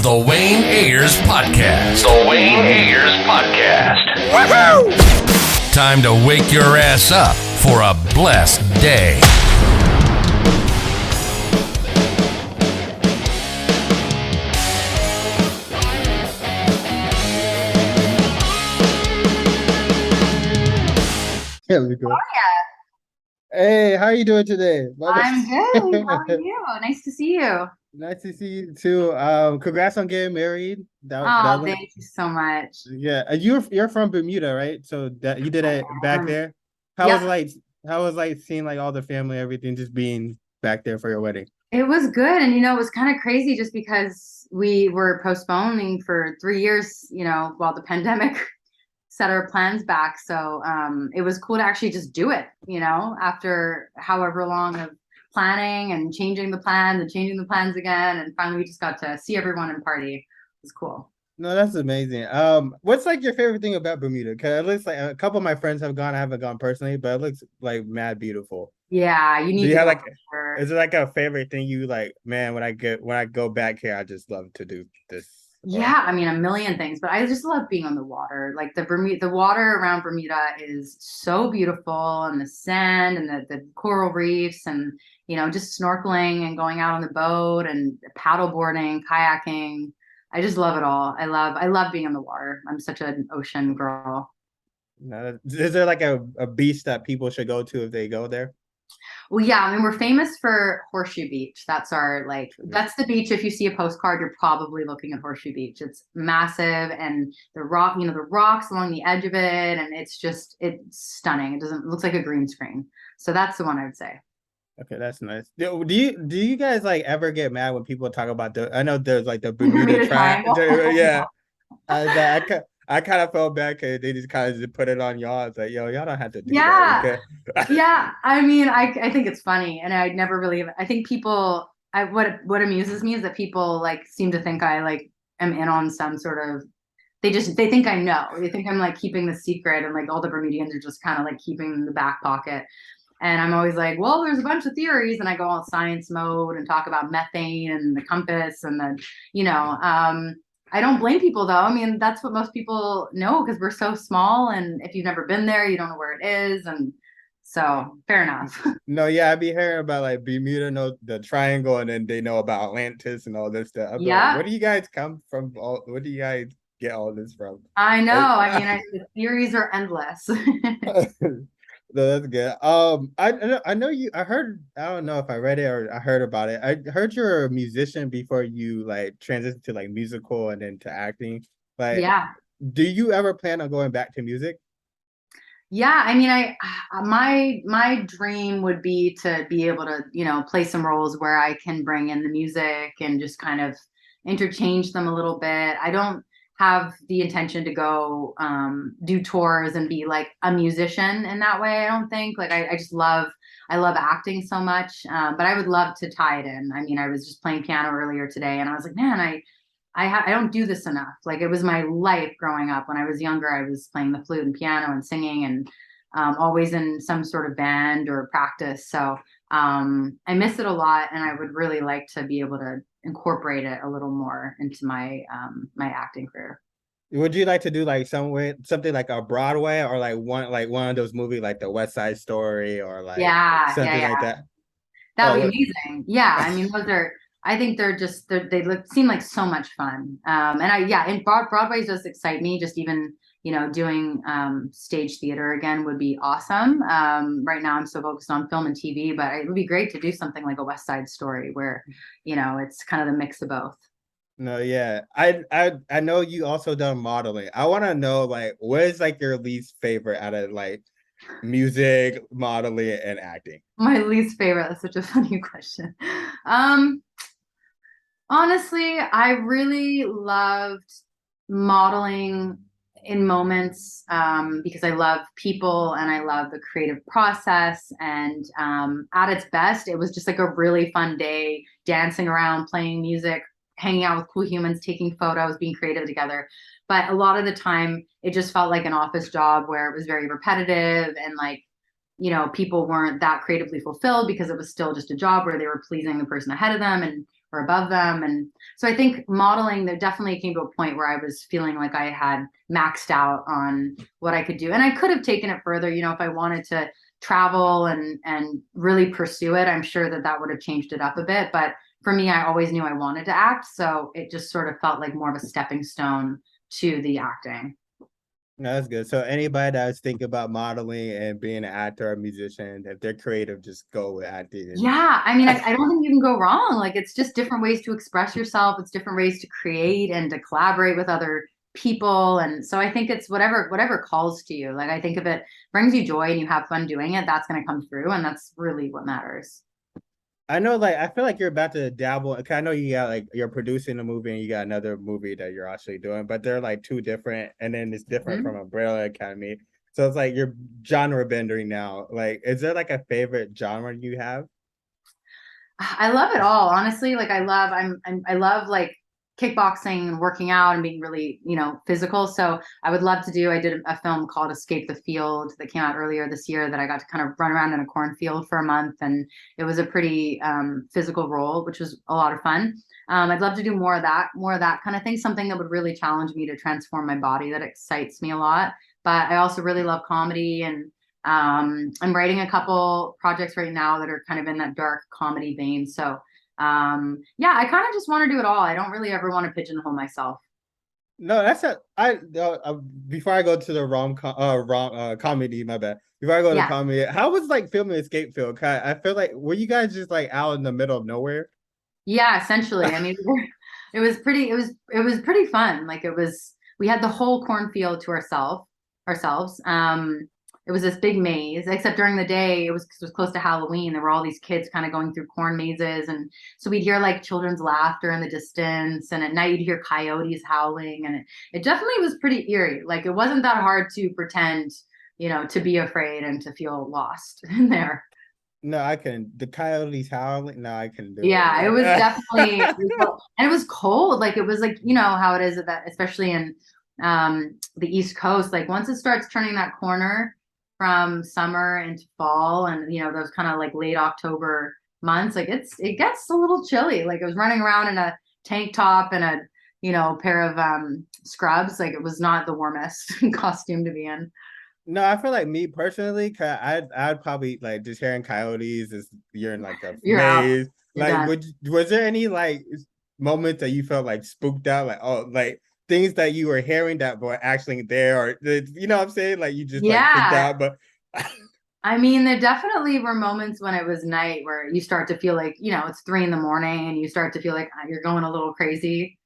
The Wayne Ayers Podcast. The Wayne Ayers Podcast. Woohoo! Time to wake your ass up for a blessed day. There we go. Oh, Hey, how are you doing today? I'm good. How are you? Nice to see you. Nice to see you too. Congrats on getting married. Oh, thank you so much. Yeah, you're from Bermuda, right? So that you did it back there. How Yeah. was like how was like seeing like all the family, everything just being back there for your wedding? It was good. And, it was kind of crazy just because we were postponing for 3 years, while the pandemic set our plans back. So it was cool to actually just do it, after however long of planning and changing the plans again. And finally, we just got to see everyone and party. It was cool. No, that's amazing. What's like your favorite thing about Bermuda? Because it looks like a couple of my friends have gone. I haven't gone personally, but it looks like mad beautiful. Yeah, you need Do you to have go like for sure. is it like a favorite thing you like, man, when I go back here, I just love to do this? Yeah, I mean, a million things, but I just love being on the water. Like the water around Bermuda is so beautiful, and the sand and the coral reefs, and just snorkeling and going out on the boat and paddle boarding, kayaking. I just love it all. I love being on the water. I'm such an ocean girl. No, is there like a beach that people should go to if they go there? Well, yeah, I mean, we're famous for Horseshoe Beach. That's that's the beach. If you see a postcard, you're probably looking at Horseshoe Beach. It's massive, and the rocks along the edge of it, and it's stunning. It looks like a green screen. So that's the one I would say. Okay, that's nice. Do you guys like ever get mad when people talk about I know there's like the Bermuda Triangle. Yeah. I kind of felt bad because they just kind of just put it on y'all. It's like, yo, y'all don't have to do that. Okay? Yeah. I mean, I think it's funny, and I never really. I think people. What amuses me is that people like seem to think I like am in on some sort of. They think I know. They think I'm like keeping the secret, and like all the Bermudians are just kind of like keeping in the back pocket. And I'm always like, well, there's a bunch of theories, and I go all science mode and talk about methane and the compass and I don't blame people though. I mean, that's what most people know because we're so small, and if you've never been there, you don't know where it is, and so fair enough. No, yeah, I be hearing about like Bermuda, know the triangle, and then they know about Atlantis and all this stuff. Yeah. Like, where do you guys come from? Where do you guys get all this from? I know. I mean, the theories are endless. No, that's good. I know you. I heard. I don't know if I read it or I heard about it. I heard you're a musician before you like transition to like musical and then to acting. Like, Yeah. do you ever plan on going back to music? Yeah, I mean, my dream would be to be able to, play some roles where I can bring in the music and just kind of interchange them a little bit. I don't have the intention to go do tours and be like a musician in that way. I don't think like I love acting so much, but I would love to tie it in. I mean, I was just playing piano earlier today, and I was like, man, I don't do this enough. Like it was my life growing up. When I was younger, I was playing the flute and piano and singing, and always in some sort of band or practice. So I miss it a lot, and I would really like to be able to incorporate it a little more into my my acting career. Would you like to do like something like a Broadway or like one of those movies like the West Side Story or like something like that? That would be amazing. Yeah, I mean, I think seem like so much fun. And Broadway does excite me. Just even doing stage theater again would be awesome. Right now I'm so focused on film and TV, but it would be great to do something like a West Side Story where it's kind of the mix of both. No, yeah. I know you also done modeling. I want to know like what is like your least favorite out of like music, modeling, and acting? My least favorite. That's such a funny question. Honestly, I really loved modeling in moments because I love people and I love the creative process. And at its best, it was just like a really fun day, dancing around, playing music, hanging out with cool humans, taking photos, being creative together. But a lot of the time, it just felt like an office job where it was very repetitive, and like, people weren't that creatively fulfilled because it was still just a job where they were pleasing the person ahead of them and or above them. And so I think modeling, there definitely came to a point where I was feeling like I had maxed out on what I could do. And I could have taken it further, you know, if I wanted to travel and really pursue it, I'm sure that would have changed it up a bit. But for me, I always knew I wanted to act. So it just sort of felt like more of a stepping stone to the acting. No, that's good. So anybody that's thinking about modeling and being an actor or musician, if they're creative, just go with acting. Yeah, I mean, I don't think you can go wrong. Like, it's just different ways to express yourself. It's different ways to create and to collaborate with other people. And so I think it's whatever calls to you. Like, I think if it brings you joy and you have fun doing it, that's going to come through, and that's really what matters. I know, like, I feel like you're about to dabble. 'Cause I know you got like you're producing a movie and you got another movie that you're actually doing, but they're like two different, and then it's different from Umbrella Academy. So it's like you're genre bending now. Like, is there like a favorite genre you have? I love it all, honestly. Like, I love like kickboxing and working out and being really, you know, physical. So I would love to do, I did a film called Escape the Field that came out earlier this year that I got to kind of run around in a cornfield for a month. And it was a pretty physical role, which was a lot of fun. I'd love to do more of that kind of thing, something that would really challenge me to transform my body. That excites me a lot. But I also really love comedy, and I'm writing a couple projects right now that are kind of in that dark comedy vein. So yeah, I kind of just want to do it all. I don't really ever want to pigeonhole myself. No, that's a I before I go to the comedy, my bad. Before I go to Yeah. comedy, how was like filming Escape Field? 'Cause I feel like were you guys just like out in the middle of nowhere? Yeah, essentially. I mean, it was pretty fun. Like, we had the whole cornfield to ourselves. It was this big maze, except during the day, it was close to Halloween. There were all these kids kind of going through corn mazes. And so we'd hear like children's laughter in the distance. And at night you'd hear coyotes howling. And it definitely was pretty eerie. Like, it wasn't that hard to pretend, you know, to be afraid and to feel lost in there. No, I can. The coyotes howling. No, I can do Yeah, it. it was definitely, and it was cold. Like, it was like, you know, how it is that, especially in the East Coast, like once it starts turning that corner from summer into fall, and you know, those kind of like late October months, like it gets a little chilly. Like, I was running around in a tank top and a, you know, pair of scrubs. Like, it was not the warmest costume to be in. No, I feel like me personally, 'cause I'd probably like just hearing coyotes is you're in like a You're out. maze. You're Like, done. was there any like moments that you felt like spooked out, like oh, like things that you were hearing that were actually there, or you know what I'm saying? Like you just like freaked Yeah. out, but I mean, there definitely were moments when it was night where you start to feel like, you know, it's 3 a.m. and you start to feel like you're going a little crazy,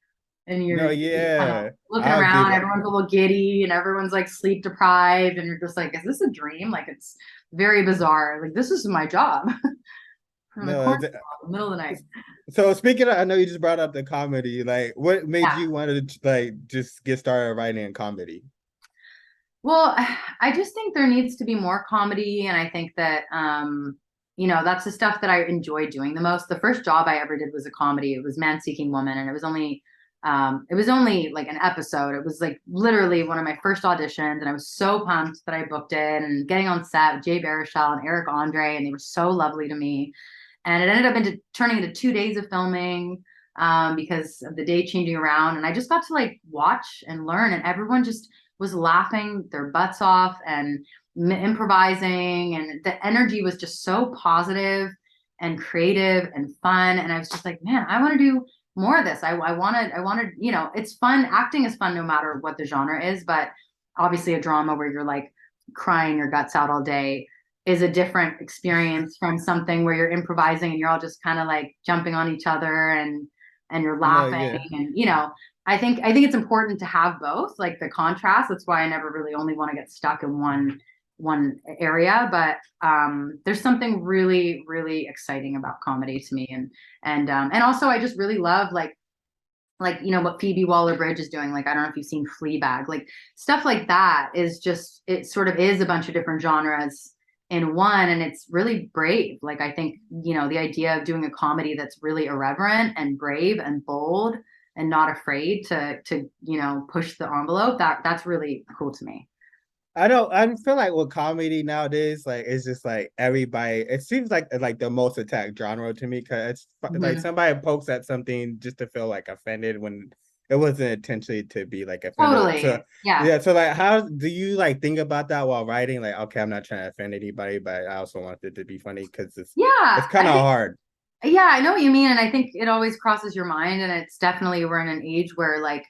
and no, you're just kind of yeah, looking I'll do around. that. Everyone's a little giddy and everyone's like sleep deprived, and you're just like, is this a dream? Like, it's very bizarre. Like, this is my job. From the No, corner, middle of the night. so speaking of, I know you just brought up the comedy. Like, what made Yeah. you want to like just get started writing in comedy? Well, I just think there needs to be more comedy, and I think that you know, that's the stuff that I enjoy doing the most. The first job I ever did was a comedy. It was Man Seeking Woman, and it was only like an episode. It was like literally one of my first auditions, and I was so pumped that I booked it, and getting on set with Jay Baruchel and Eric Andre, and they were so lovely to me. And it ended up turning into 2 days of filming because of the day changing around, and I just got to like watch and learn, and everyone just was laughing their butts off and improvising, and the energy was just so positive and creative and fun. And I was just like, man, I want to do more of this. I wanted, you know, it's fun. Acting is fun no matter what the genre is, but obviously a drama where you're like crying your guts out all day is a different experience from something where you're improvising and you're all just kind of like jumping on each other and you're No, laughing. yeah. And you know, I think it's important to have both, like the contrast. That's why I never really only want to get stuck in one area. But there's something really, really exciting about comedy to me. And also I just really love like, you know, what Phoebe Waller-Bridge is doing. Like, I don't know if you've seen Fleabag, like stuff like that is just, it sort of is a bunch of different genres in one, and it's really brave. Like, I think, you know, the idea of doing a comedy that's really irreverent and brave and bold and not afraid to you know, push the envelope, that's really cool to me. I feel like with comedy nowadays, like it's just like everybody. It seems like the most attacked genre to me because it's like Mhm. somebody pokes at something just to feel like offended when it wasn't intentionally to be like offended. So Totally. Yeah. yeah, so like how do you like think about that while writing? Like, okay, I'm not trying to offend anybody, but I also want it to be funny because it's Yeah. kind of hard. Yeah, I know what you mean. And I think it always crosses your mind. And it's definitely, we're in an age where like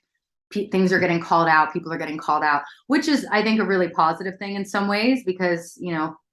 things are getting called out, people are getting called out, which is, I think, a really positive thing in some ways, because,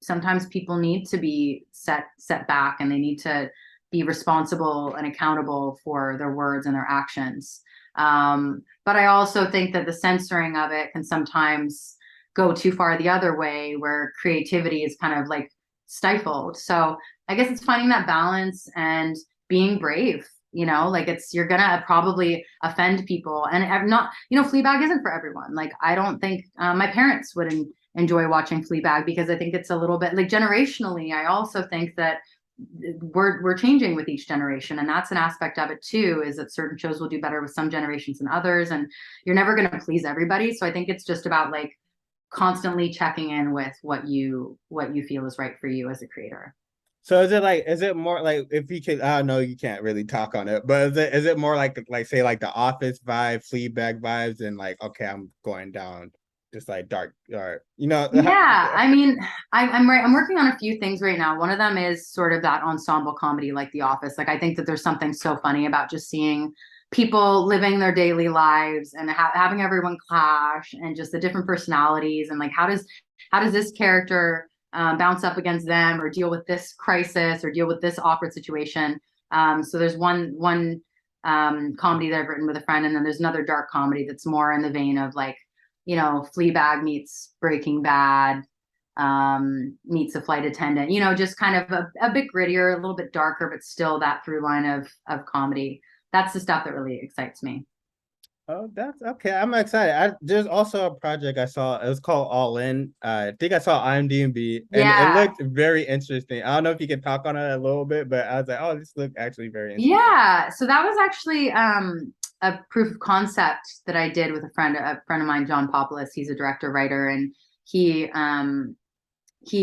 sometimes people need to be set back and they need to be responsible and accountable for their words and their actions. But I also think that the censoring of it can sometimes go too far the other way, where creativity is kind of like stifled. So I guess it's finding that balance and being brave. Like you're gonna probably offend people, and I'm not, Fleabag isn't for everyone. Like I don't think my parents would enjoy watching Fleabag, because I think it's a little bit like generationally. I also think that we're changing with each generation, and that's an aspect of it too. Is that certain shows will do better with some generations than others, and you're never going to please everybody. So I think it's just about like constantly checking in with what you feel is right for you as a creator. So is it more like if you could I don't know you can't really talk on it, but is it more like say like the Office vibe, Fleabag vibes, and like okay I'm going down just like dark or Yeah, I mean, I'm working on a few things right now. One of them is sort of that ensemble comedy, like The Office. Like I think that there's something so funny about just seeing people living their daily lives and having everyone clash, and just the different personalities, and like how does this character bounce up against them, or deal with this crisis, or deal with this awkward situation. So there's one comedy that I've written with a friend, and then there's another dark comedy that's more in the vein of like, Fleabag meets Breaking Bad, meets a flight attendant, just kind of a bit grittier, a little bit darker, but still that through line of comedy. That's the stuff that really excites me. Oh, that's okay. I'm excited. There's also a project I saw. It was called All In. I think I saw IMDb, and it Yeah. looked very interesting. I don't know if you can talk on it a little bit, but I was like, oh, this looked actually very interesting. Yeah. So that was actually a proof of concept that I did with a friend of mine, John Populus. He's a director, writer, and he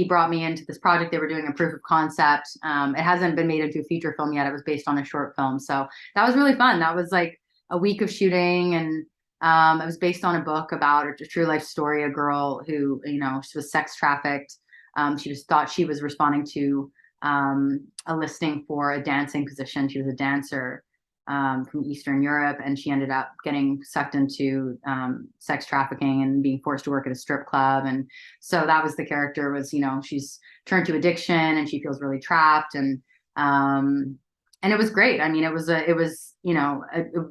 brought me into this project. They were doing a proof of concept. It hasn't been made into a feature film yet. It was based on a short film. So that was really fun. That was like a week of shooting, and it was based on a book about a true life story, a girl who, she was sex trafficked. She just thought she was responding to a listing for a dancing position. She was a dancer from Eastern Europe, and she ended up getting sucked into sex trafficking and being forced to work at a strip club. And so that was the character, was, she's turned to addiction and she feels really trapped. And it was great. I mean,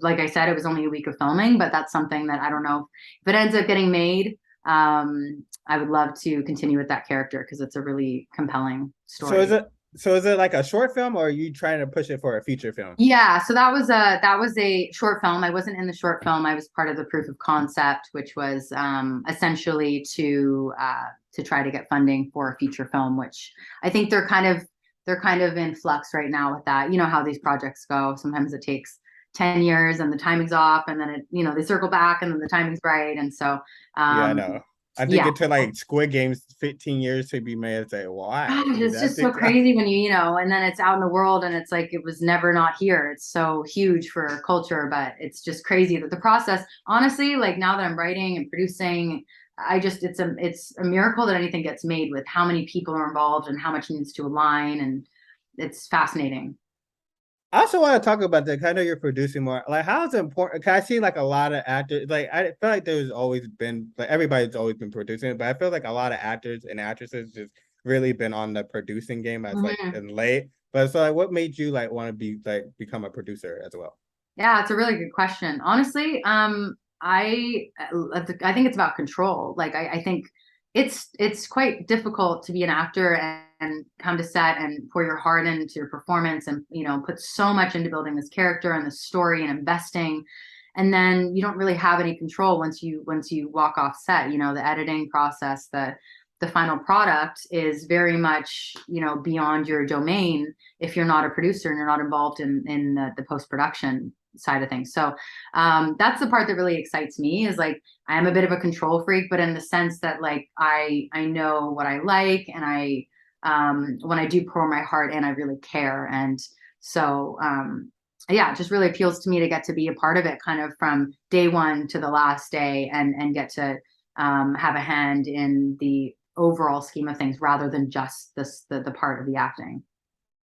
like I said, it was only a week of filming, but that's something that I don't know if it ends up getting made. I would love to continue with that character, because it's a really compelling So is story. it so is it like a short film, or are you trying to push it for a feature film? Yeah, so that was a short film. I wasn't in the short film. I was part of the proof of concept, which was essentially to try to get funding for a feature film, which I think they're kind of in flux right now with that. You know how these projects go. Sometimes it takes 10 years and the timing's off, and then they circle back and then the timing's right. And so Yeah, I um know. I think yeah. it took like Squid Games 15 years to be made. It's like, why? Gosh, it's That just so takes crazy when and then it's out in the world, and it's like it was never not here. It's so huge for culture, but it's just crazy that the process, honestly, like now that I'm writing and producing, it's a miracle that anything gets made, with how many people are involved and how much needs to align, and it's fascinating. I also want to talk about that. 'Cause I know you're producing more. Like, how is it important? Cause I see like a lot of actors. Like, I feel like there's always been like everybody's always been producing, but I feel like a lot of actors and actresses just really been on the producing game as like Mhm. in late. But so like, what made you like want to be like become a producer as well? Yeah, it's a really good question. Honestly, I think it's about control. Like I think it's quite difficult to be an actor and come to set and pour your heart into your performance, and put so much into building this character and the story and investing, and then you don't really have any control once you walk off set. The editing process, the final product is very much beyond your domain if you're not a producer and you're not involved in the post production side of things. So that's the part that really excites me, is like, I am a bit of a control freak, but in the sense that like, I know what I like, and I, when I do pour my heart in, I really care. And so, yeah, it just really appeals to me to get to be a part of it, kind of from day one to the last day, and get to have a hand in the overall scheme of things, rather than just the part of the acting.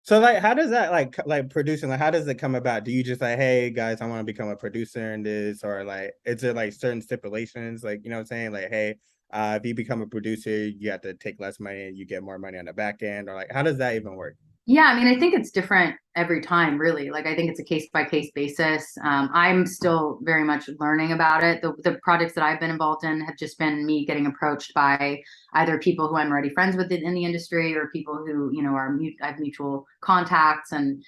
So like, how does that like producing, like how does it come about? Do you just like, hey guys, I want to become a producer in this, or like is it like certain stipulations, like, you know what I'm saying, like, hey, if you become a producer, you have to take less money and you get more money on the back end, or like how does that even work? Yeah, I mean, I think it's different every time, really. Like, I think it's a case by case basis. I'm still very much learning about it. The projects that I've been involved in have just been me getting approached by either people who I'm already friends with in the industry, or people who, you know, I have mutual contacts, and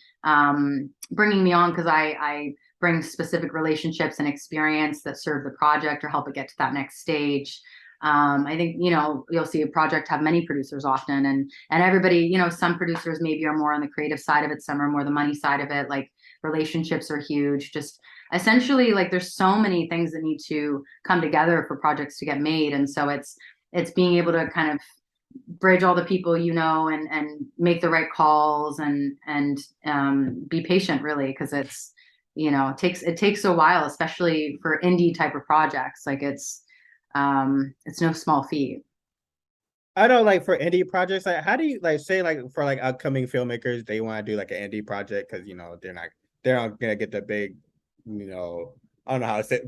bringing me on because I bring specific relationships and experience that serve the project or help it get to that next stage. I think, you know, you'll see a project have many producers often, and everybody, you know, some producers maybe are more on the creative side of it, some are more the money side of it. Like, relationships are huge. Just essentially, like, there's so many things that need to come together for projects to get made. And so it's being able to kind of bridge all the people, you know, and make the right calls, and be patient, really, because it's, you know, it takes a while, especially for indie type of projects. Like, it's no small feat. I know, like for indie projects, like how do you like say, like for like upcoming filmmakers, they want to do like an indie project because, you know, they're not gonna get the big, you know, I don't know how to say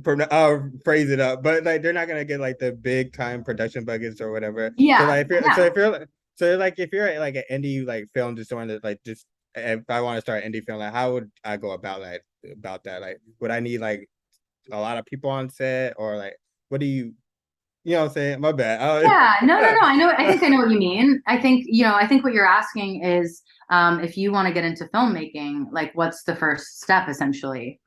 phrase it up, but like they're not gonna get like the big time production budgets or whatever. So Yeah, like yeah. if you're like an indie like film, just wanted to like, just if I want to start indie film, like how would I go about that? Like, would I need like a lot of people on set, or like what do you know what I'm saying? My bad. Yeah, no. I know. I think I know what you mean. I think, you know, I think what you're asking is, if you want to get into filmmaking, like, what's the first step, essentially?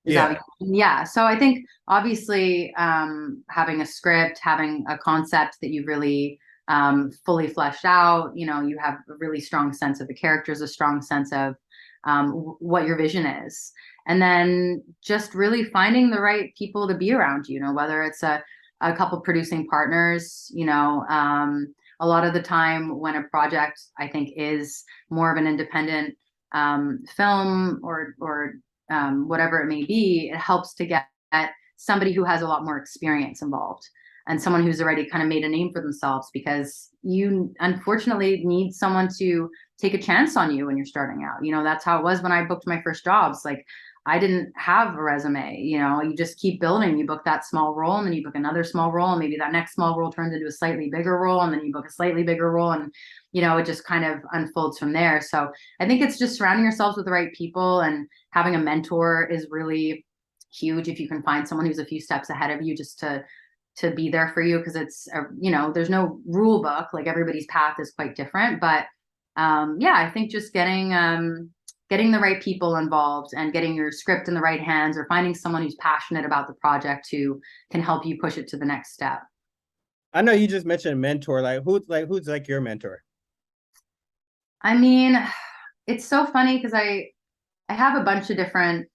Is that Yeah. yeah. So I think, obviously, having a script, having a concept that you really fully fleshed out, you know, you have a really strong sense of the characters, a strong sense of what your vision is. And then just really finding the right people to be around, you know, whether it's a couple producing partners, you know, a lot of the time when a project, I think, is more of an independent film, or whatever it may be, it helps to get somebody who has a lot more experience involved, and someone who's already kind of made a name for themselves, because you unfortunately need someone to take a chance on you when you're starting out. You know, that's how it was when I booked my first jobs. Like, I didn't have a resume. You know, you just keep building. You book that small role, and then you book another small role, and maybe that next small role turns into a slightly bigger role, and then you book a slightly bigger role, and, you know, it just kind of unfolds from there. So I think it's just surrounding yourselves with the right people, and having a mentor is really huge. If you can find someone who's a few steps ahead of you, just to be there for you, because it's you know, there's no rule book. Like, everybody's path is quite different. But yeah, I think just getting the right people involved, and getting your script in the right hands, or finding someone who's passionate about the project who can help you push it to the next step. I know you just mentioned mentor. Who's like your mentor? I mean, it's so funny because I have a bunch of different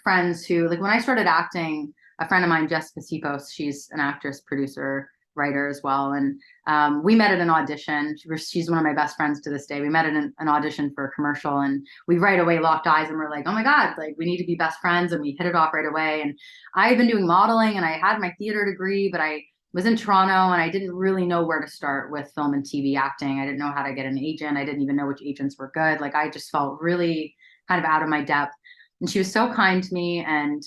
friends who, like, when I started acting, a friend of mine, Jessica Sipos, she's an actress, producer, writer as well. And we met at an audition. She's one of my best friends to this day. We met at an audition for a commercial, and we right away locked eyes, and we're like, oh my God, like, we need to be best friends. And we hit it off right away. And I had been doing modeling, and I had my theater degree, but I was in Toronto, and I didn't really know where to start with film and TV acting. I didn't know how to get an agent. I didn't even know which agents were good. Like, I just felt really kind of out of my depth. And she was so kind to me, and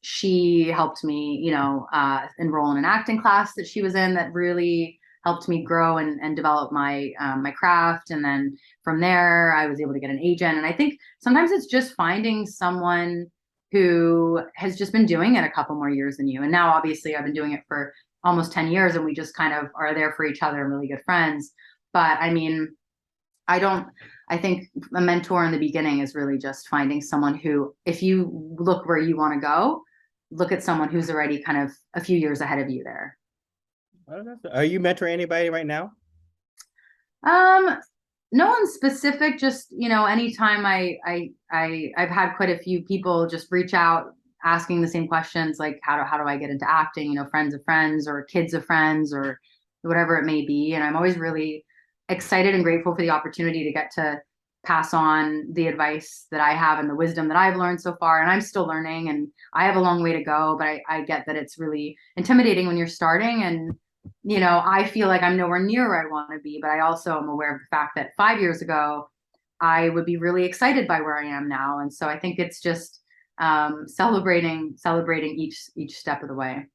she helped me, you know, enroll in an acting class that she was in, that really helped me grow and develop my my craft. And then from there, I was able to get an agent. And I think sometimes it's just finding someone who has just been doing it a couple more years than you. And now, obviously, I've been doing it for almost 10 years, and we just kind of are there for each other and really good friends. But I mean, I think a mentor in the beginning is really just finding someone who, if you look where you want to go, look at someone who's already kind of a few years ahead of you there. Are you mentoring anybody right now? Um, No one specific, just, anytime I've had quite a few people just reach out asking the same questions, like how do I get into acting, friends of friends or kids of friends or whatever it may be. And I'm always really excited and grateful for the opportunity to get to pass on the advice that I have and the wisdom that I've learned so far. And I'm still learning and I have a long way to go, but I get that it's really intimidating when you're starting. And I feel like I'm nowhere near where I want to be, but I also am aware of the fact that 5 years ago, I would be really excited by where I am now. And so I think it's just celebrating each step of the way.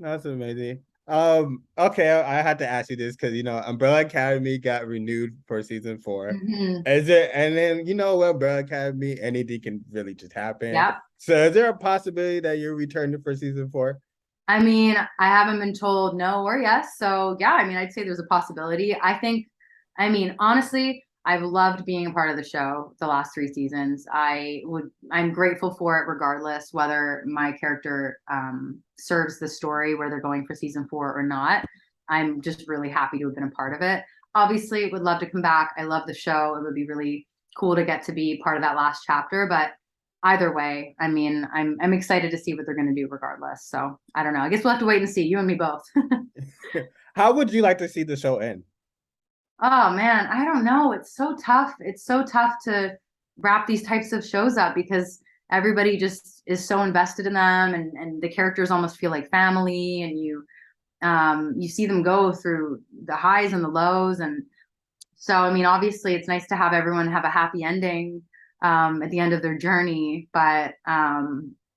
That's amazing. Okay, I had to ask you this because Umbrella Academy got renewed for season 4. Mm-hmm. Is it? And then Umbrella Academy, anything can really just happen. Yep. So is there a possibility that you're returning for season 4? I mean, I haven't been told no or yes. So yeah, I mean, I'd say there's a possibility. Honestly, I've loved being a part of the show the last 3 seasons. I'm grateful for it regardless whether my character serves the story where they're going for season 4 or not. I'm just really happy to have been a part of it. Obviously, would love to come back. I love the show. It would be really cool to get to be part of that last chapter, but either way, I mean, I'm excited to see what they're going to do regardless. So I don't know. I guess we'll have to wait and see. You and me both. How would you like to see the show end? Oh man, I don't know. It's so tough. It's so tough to wrap these types of shows up because everybody just is so invested in them and the characters almost feel like family and you see them go through the highs and the lows. And so, I mean, obviously it's nice to have everyone have a happy ending at the end of their journey, but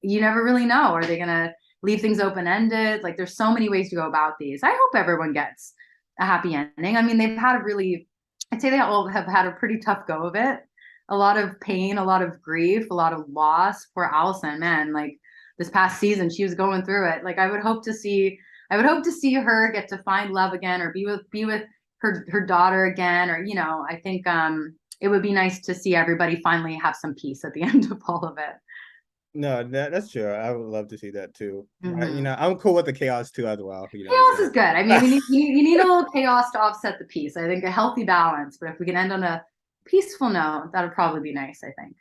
you never really know. Are they going to leave things open-ended? Like there's so many ways to go about these. I hope everyone gets a happy ending. I mean, I'd say they all have had a pretty tough go of it. A lot of pain, a lot of grief, a lot of loss. Poor Allison, man, like this past season, she was going through it. Like I would hope to see her get to find love again or be with her daughter again. Or, I think it would be nice to see everybody finally have some peace at the end of all of it. No, that's true. I would love to see that too. Mm-hmm. I'm cool with the chaos too as well. Chaos is good. I mean, you need a little chaos to offset the peace. I think a healthy balance. But if we can end on a peaceful note, that would probably be nice, I think.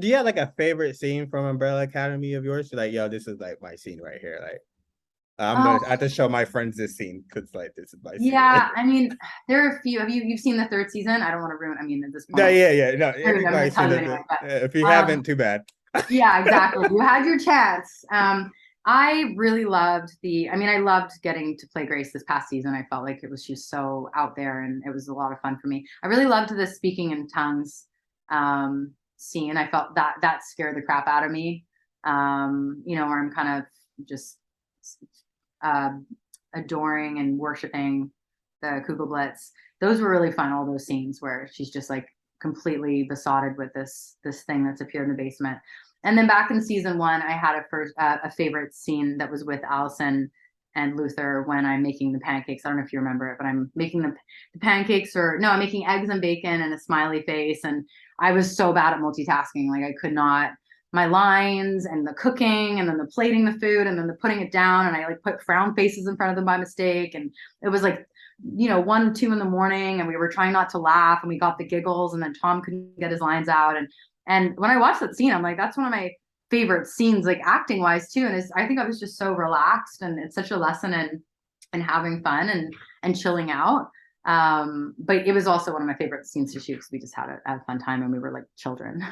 Do you have like a favorite scene from Umbrella Academy of yours? You're like, yo, this is like my scene right here. Like, I have to show my friends this scene because like this is my scene. Yeah, I mean, there are a few. You've seen the 3rd season? I don't want to ruin. I mean, at this point. No, yeah. No, everybody's seen it. Anyway, if you haven't, too bad. Yeah, exactly. You had your chance. I really loved I loved getting to play Grace this past season. I felt like it was just so out there and it was a lot of fun for me. I really loved the speaking in tongues scene. I felt that scared the crap out of me. Where I'm kind of just adoring and worshiping the Kugelblitz. Those were really fun, all those scenes where she's just like completely besotted with this thing that's appeared in the basement. And then back in season 1, I had a favorite scene that was with Allison and Luther when I'm making the pancakes. I don't know if you remember it, but I'm making the pancakes I'm making eggs and bacon and a smiley face. And I was so bad at multitasking. Like I could not, my lines and the cooking and then the plating the food and then the putting it down. And I like put frown faces in front of them by mistake. And it was like, 1, 2 in the morning and we were trying not to laugh and we got the giggles and then Tom couldn't get his lines out. And when I watched that scene, I'm like, that's one of my favorite scenes, like acting wise too. And I think I was just so relaxed and it's such a lesson in having fun and chilling out. But it was also one of my favorite scenes to shoot because we just had a fun time and we were like children.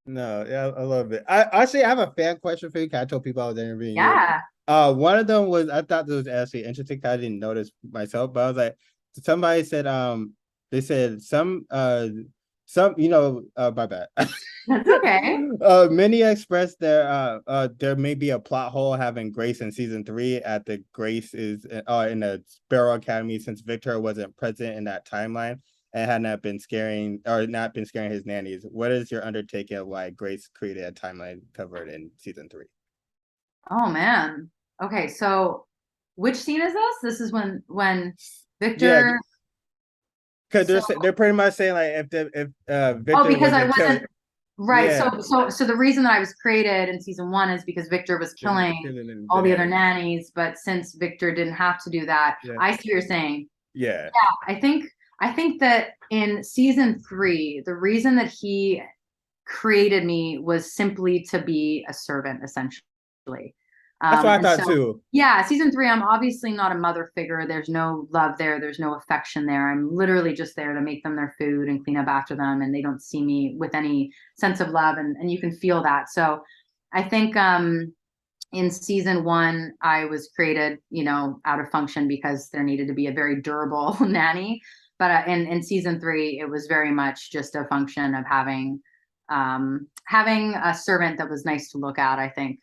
No, yeah, I love it. I have a fan question for you. I told people I was interviewing you. Yeah. One of them was I thought it was actually interesting because I didn't notice myself, but I was like, somebody said they said some my bad. That's okay. Many expressed there may be a plot hole having Grace in season 3 at the Grace is in the Sparrow Academy since Victor wasn't present in that timeline and had not been scaring his nannies. What is your undertaking of why Grace created a timeline covered in season 3? Oh man. Okay, so which scene is this? This is when Victor. Because they're pretty much saying like if Victor because I wasn't right. Yeah. So the reason that I was created in season 1 is because Victor was killing all the other nannies, but since Victor didn't have to do that, I see what you're saying. Yeah. I think I think that in season 3, the reason that he created me was simply to be a servant, essentially. That's what I And thought so, too. yeah, season 3, I'm obviously not a mother figure. There's no love there. There's no affection there. I'm literally just there to make them their food and clean up after them. And they don't see me with any sense of love. And you can feel that. So I think in season 1, I was created, out of function because there needed to be a very durable nanny. But in season 3, it was very much just a function of having a servant that was nice to look at, I think.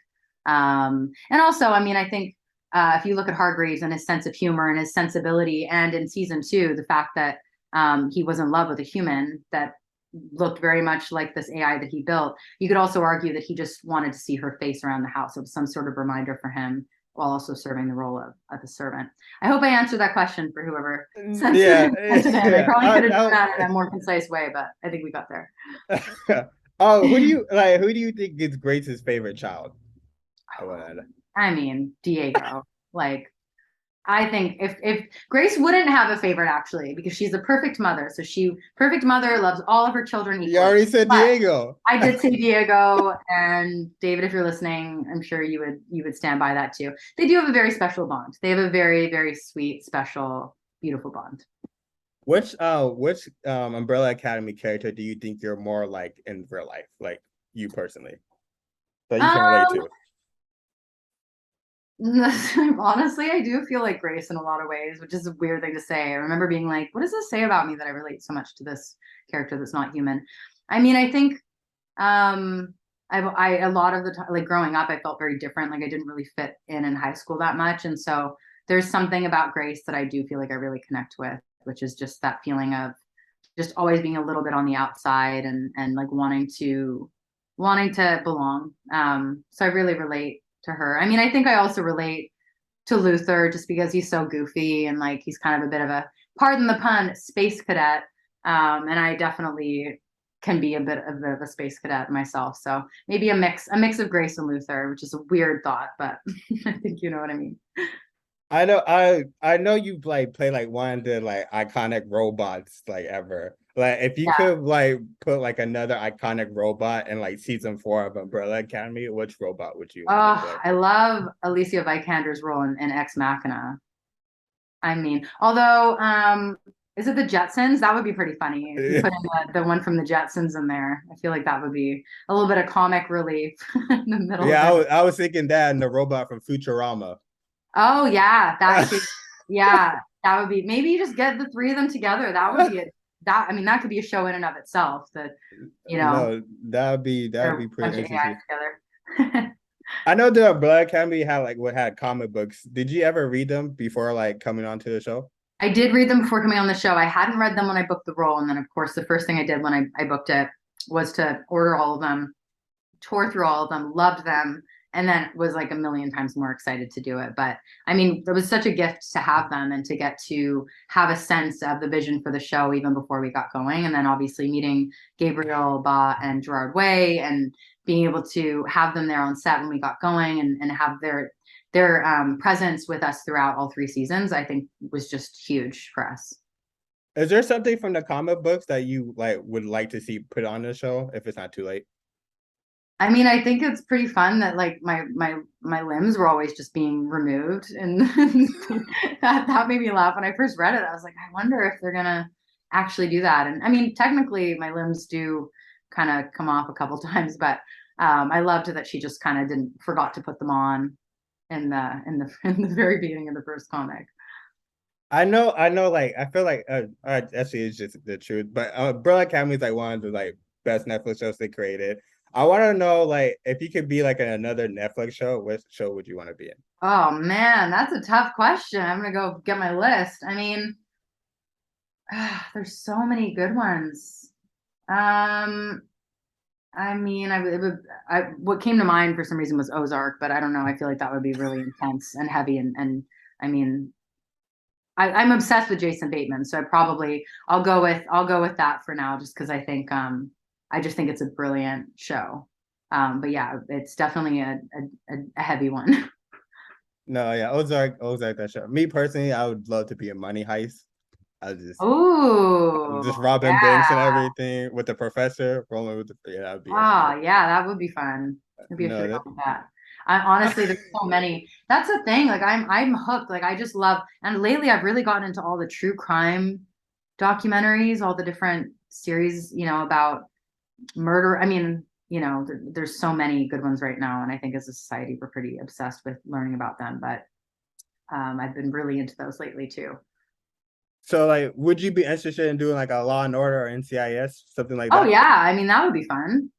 And also, I mean, I think if you look at Hargreaves and his sense of humor and his sensibility, and in season 2, the fact that he was in love with a human that looked very much like this AI that he built, you could also argue that he just wanted to see her face around the house. It was some sort of reminder for him while also serving the role of a servant. I hope I answered that question for whoever sent Yeah, it in. I probably could have done that in I, a more concise way, but I think we got there. oh, who do you think is Grace's favorite child? I mean, Diego. Like, I think if Grace wouldn't have a favorite, actually, because she's a perfect mother. So perfect mother, loves all of her children equally. You already said But Diego. I did say Diego, and David, if you're listening, I'm sure you would stand by that too. They do have a very special bond. They have a very, very sweet, special, beautiful bond. Which Umbrella Academy character do you think you're more like in real life, like you personally, that you can relate to? Honestly, I do feel like Grace in a lot of ways, which is a weird thing to say. I remember being like, what does this say about me that I relate so much to this character that's not human? I mean, I think I a lot of the time, like growing up, I felt very different. Like I didn't really fit in high school that much. And so there's something about Grace that I do feel like I really connect with, which is just that feeling of just always being a little bit on the outside and like wanting to belong. So I really relate to her. I mean, I think I also relate to Luther just because he's so goofy and like he's kind of a bit of a, pardon the pun, space cadet. And I definitely can be a bit of a space cadet myself. So maybe a mix of Grace and Luther, which is a weird thought, but I think you know what I mean. I know you like play like one of the like iconic robots like ever. Like if you could like put like another iconic robot in like season 4 of Umbrella Academy, which robot would you want to play? I love Alicia Vikander's role in Ex Machina. I mean, although is it the Jetsons? That would be pretty funny if you put in the one from the Jetsons in there. I feel like that would be a little bit of comic relief in the middle. Yeah, of it. I was thinking that and the robot from Futurama. Oh yeah, that would be, maybe you just get the 3 of them together. That would be that could be a show in and of itself. That No, that'd be pretty interesting. Together. I know the Umbrella Academy had comic books. Did you ever read them before like coming onto the show? I did read them before coming on the show. I hadn't read them when I booked the role, and then of course the first thing I did when I booked it was to order all of them, tore through all of them, loved them, and then was like a million times more excited to do it. But I mean, it was such a gift to have them and to get to have a sense of the vision for the show even before we got going. And then obviously meeting Gabriel Ba and Gerard Way and being able to have them there on set when we got going and have their presence with us throughout all 3 seasons, I think was just huge for us. Is there something from the comic books that you like would like to see put on the show if it's not too late? I mean, I think it's pretty fun that like my limbs were always just being removed, and that made me laugh when I first read it. I was like, I wonder if they're gonna actually do that. And I mean, technically, my limbs do kind of come off a couple times, but I loved that she just kind of forgot to put them on in the very beginning of the first comic. I know. Like, I feel like actually, it's just the truth. But Umbrella Academy is like one of the like best Netflix shows they created. I want to know, like, if you could be like in another Netflix show, what show would you want to be in? Oh man, that's a tough question. I'm gonna go get my list. I mean, there's so many good ones. I mean, what came to mind for some reason was Ozark, but I don't know. I feel like that would be really intense and heavy, and I mean, I'm obsessed with Jason Bateman, so I'll go with that for now, just because I think I just think it's a brilliant show. But yeah, it's definitely a heavy one. No, yeah, Ozark, that show. Me personally, I would love to be in Money Heist. I just Oh, robbing banks and yeah. everything with the professor rolling with the that'd be Oh, interesting. yeah, that would be fun. Maybe I should No, have that gone with that. I honestly, there's so many. That's the thing. Like I'm hooked. Like I just love, and lately I've really gotten into all the true crime documentaries, all the different series, about murder. I mean, there's so many good ones right now, and I think as a society we're pretty obsessed with learning about them. But I've been really into those lately too. so like, would you be interested in doing like a Law and Order or NCIS, something like Oh that? yeah, I mean that would be fun.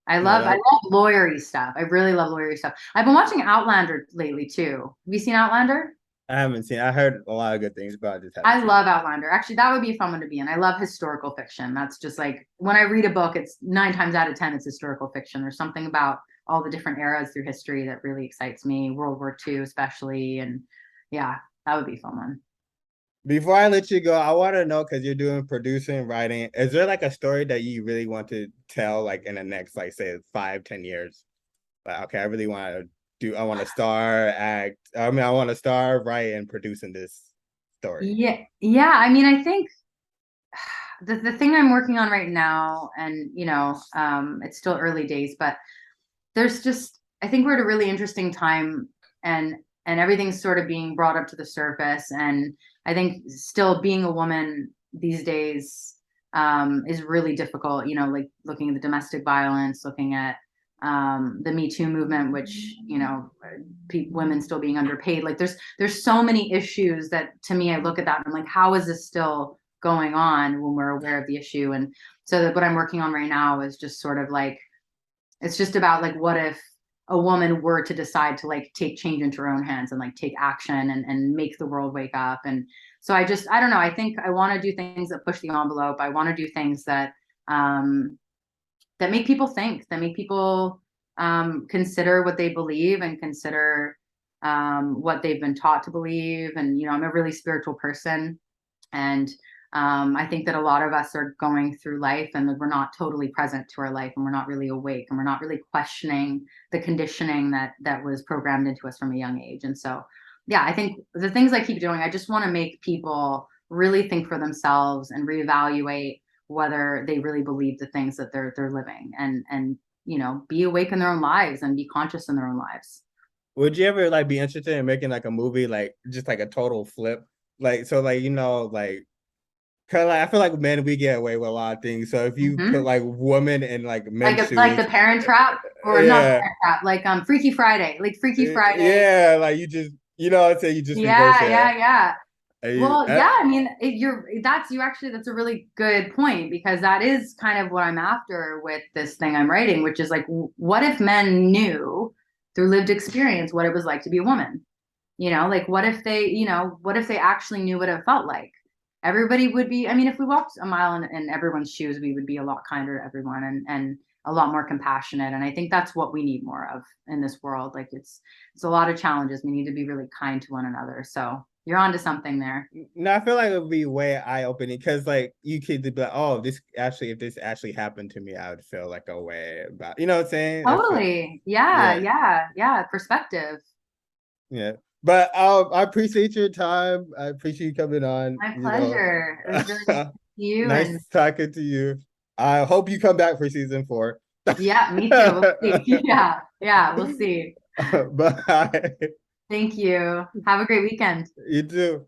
No, I that love lawyery stuff. I really love lawyery stuff. I've been watching Outlander lately too. Have you seen Outlander? I haven't seen. I heard a lot of good things, but I just haven't I seen it. love Outlander. Actually, that would be a fun one to be in. I love historical fiction. That's just like when I read a book, it's 9 times out of 10, it's historical fiction. There's something about all the different eras through history that really excites me, World War II especially. And yeah, that would be a fun one. Before I let you go, I want to know because you're doing producing, writing. Is there like a story that you really want to tell, like in the next, like say 5, 10 years? Like, okay, I really want to do. I want to star, act. I mean, I want to star, write, and produce in this story. Yeah, yeah. I mean, I think the thing I'm working on right now, and it's still early days, but there's just I think we're at a really interesting time, and everything's sort of being brought up to the surface, and I think still being a woman these days is really difficult. Like looking at the domestic violence, looking at the Me Too movement, which women still being underpaid. Like there's so many issues that to me I look at that and I'm like, how is this still going on when we're aware of the issue? And so what I'm working on right now is just sort of like it's just about like what if a woman were to decide to like take change into her own hands and like take action and make the world wake up. And so I don't know, I think I want to do things that push the envelope. I want to do things um that make people think, that make people consider what they believe and consider what they've been taught to believe. And I'm a really spiritual person, and I think that a lot of us are going through life and we're not totally present to our life, and we're not really awake, and we're not really questioning the conditioning that was programmed into us from a young age. And so, yeah, I think the things I keep doing, I just want to make people really think for themselves and reevaluate whether they really believe the things that they're living, and be awake in their own lives and be conscious in their own lives. Would you ever like be interested in making like a movie, like just like a total flip? Like so, like like cause like I feel like men we get away with a lot of things. So if you put Mm-hmm. like women in like men's Like shoes, the Parent Trap, or not yeah, Parent Trap, like Freaky Friday, like Freaky Friday. yeah, like you just what I'm saying, you just reverse Yeah, it. yeah, yeah. And Well, yeah, I mean, that's a really good point, because that is kind of what I'm after with this thing I'm writing, which is like, what if men knew through lived experience what it was like to be a woman? Like what if they actually knew what it felt like? Everybody would be, I mean, if we walked a mile in everyone's shoes, we would be a lot kinder to everyone, and a lot more compassionate. And I think that's what we need more of in this world. Like it's a lot of challenges. We need to be really kind to one another. So you're onto something there. no, I feel like it would be way eye opening because like you could be like, oh, this actually, if this actually happened to me, I would feel like a way about, you know what I'm saying? I feel, Totally. Yeah, yeah, yeah, yeah. Perspective. yeah. But I appreciate your time. I appreciate you coming on. My pleasure. It was really nice to see you. And Nice talking to you. I hope you come back for season 4. yeah, me too. We'll see. Yeah, yeah, we'll see. Bye. Thank you. Have a great weekend. You too.